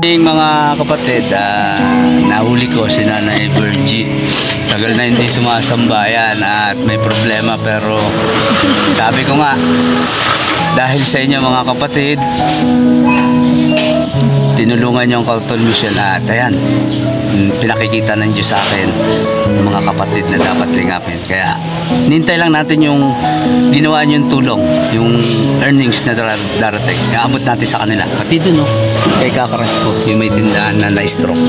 Mga kapatid, nahuli ko si Nanay Virgie. Tagal na hindi sumasamba yan at may problema, pero sabi ko nga, dahil sa inyo mga kapatid, tinulungan niyo ang Kauton Mission at ayan, pinakikita ng Diyos sa akin mga kapatid na dapat lingapin. Kaya nintay lang natin yung ginawa niyo yung tulong, yung earnings na darating. Aabot natin sa kanila. Pati dun, no? Kay Kakaras ko, yung may tindahan na na-stroke.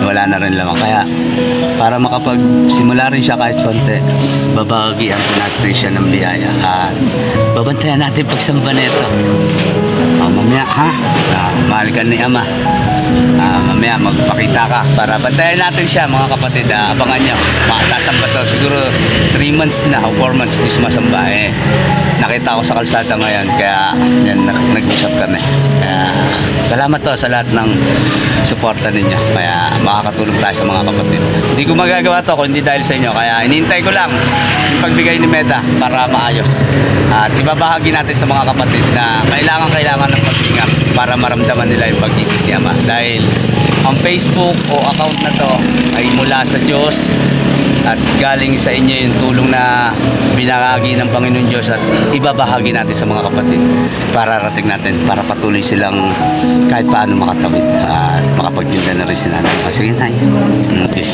Wala na rin lamang. Kaya para makapagsimula rin siya kahit konti, babagian po natin siya ng biyaya. At babantayan natin pagsamba nito. Mamaya, ha? Mahal ka ni Ama. Mamaya magpakita ka para bantayan natin siya mga kapatid. Abangan nyo, makasasamba to siguro 3 months na o 4 months di sumasamba. Nakita ko sa kalsada ngayon, kaya yan, nag-usap kami. Kaya salamat to sa lahat ng suporta ninyo, kaya makakatulong tayo sa mga kapatid. Hindi ko magagawa to kung hindi dahil sa inyo, kaya inintay ko lang yung pagbigay ni Meda para maayos. At ibabahagi natin sa mga kapatid na kailangan ng pag-ingat para maramdaman nila yung pag-ibig ni Ama. Dahil ang Facebook o account na to ay mula sa Diyos at galing sa inyo yung tulong na binahagi ng Panginoon Diyos, at ibabahagi natin sa mga kapatid para rating natin, para patuloy silang kahit paano makatawid at makapagtinda na rin sila. Sige, Nay. Okay.